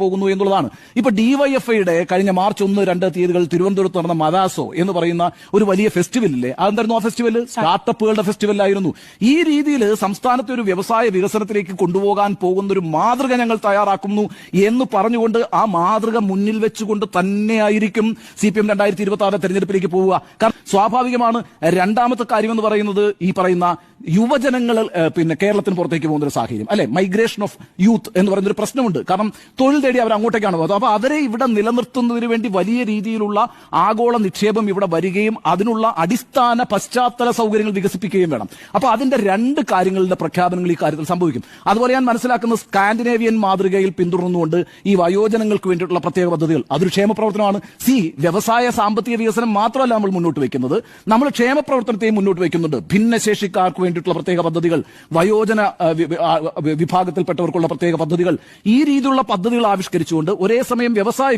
പോകുന്നു എന്നുള്ളതാണ്. ഇപ്പൊ ഡിവൈഎഫ്ഐയുടെ കഴിഞ്ഞ മാർച്ച് 1-2 തീയതികൾ തിരുവനന്തപുരത്ത് നടന്ന മദാസോ എന്ന് പറയുന്ന ഒരു വലിയ ഫെസ്റ്റിവലില്ലേ, അതെന്തായിരുന്നു ആ ഫെസ്റ്റിവൽ? സ്റ്റാർട്ടപ്പുകളുടെ ഫെസ്റ്റിവലായിരുന്നു. ഈ രീതിയിൽ സംസ്ഥാനത്തെ ഒരു വ്യവസായ വികസനത്തിലേക്ക് കൊണ്ടുപോകാൻ പോകുന്ന ഒരു മാതൃക ഞങ്ങൾ തയ്യാറാക്കുന്നു എന്ന് പറഞ്ഞുകൊണ്ട് ആ മാതൃക മുന്നിൽ വെച്ചുകൊണ്ട് തന്നെയായിരിക്കും CPM 2026 തെരഞ്ഞെടുപ്പിലേക്ക് പോവുക. കാരണം സ്വാഭാവികമാണ്. രണ്ടാമത്തെ കാര്യമെന്ന് പറയുന്നത് ഈ പറയുന്ന യുവജനങ്ങൾ കേരളത്തിന് പുറത്തേക്ക് പോകുന്ന ഒരു സാഹചര്യം അല്ലെ, മൈഗ്രേഷൻ ഓഫ് യൂത്ത് എന്ന് പറയുന്ന ഒരു പ്രശ്നമുണ്ട്. കാരണം തൊഴിൽ തേടി അവർ അങ്ങോട്ടേക്കാണ് പോകുന്നത്. അപ്പൊ അവരെ ഇവിടെ നിലനിർത്തുന്നതിന് വേണ്ടി വലിയ രീതിയിലുള്ള ആഗോള നിക്ഷേപം ഇവിടെ വരികയും അതിനുള്ള അടിസ്ഥാന പശ്ചാത്തല സൗകര്യങ്ങൾ വികസിപ്പിക്കുകയും വേണം. അപ്പൊ അതിന്റെ 2 കാര്യങ്ങളുടെ പ്രഖ്യാപനങ്ങൾ ഈ കാര്യത്തിൽ സംഭവിക്കും. അതുപോലെ ഞാൻ മനസ്സിലാക്കുന്ന സ്കാൻഡിനേവിയൻ മാതൃകയിൽ പിന്തുടർന്നുകൊണ്ട് ഈ വയോജനങ്ങൾക്ക് വേണ്ടിയിട്ടുള്ള പ്രത്യേക പദ്ധതികൾ അതൊരു ക്ഷേമ പ്രവർത്തനമാണ്. വ്യവസായ സാമ്പത്തിക വികസനം മാത്രമല്ല നമ്മൾ മുന്നോട്ട് വെക്കുന്നത്, നമ്മൾ ക്ഷേമ പ്രവർത്തനത്തെയും മുന്നോട്ട് വെക്കുന്നുണ്ട്. ഭിന്നശേഷിക്കാർക്ക് വേണ്ടിയിട്ടുള്ള പ്രത്യേക പദ്ധതികൾ, വയോജന വിഭാഗത്തിൽപ്പെട്ടവർക്കുള്ള പ്രത്യേക പദ്ധതികൾ, ഈ രീതിയിലുള്ള പദ്ധതികൾ ആവിഷ്കരിച്ചുകൊണ്ട് ഒരേ സമയം വ്യവസായ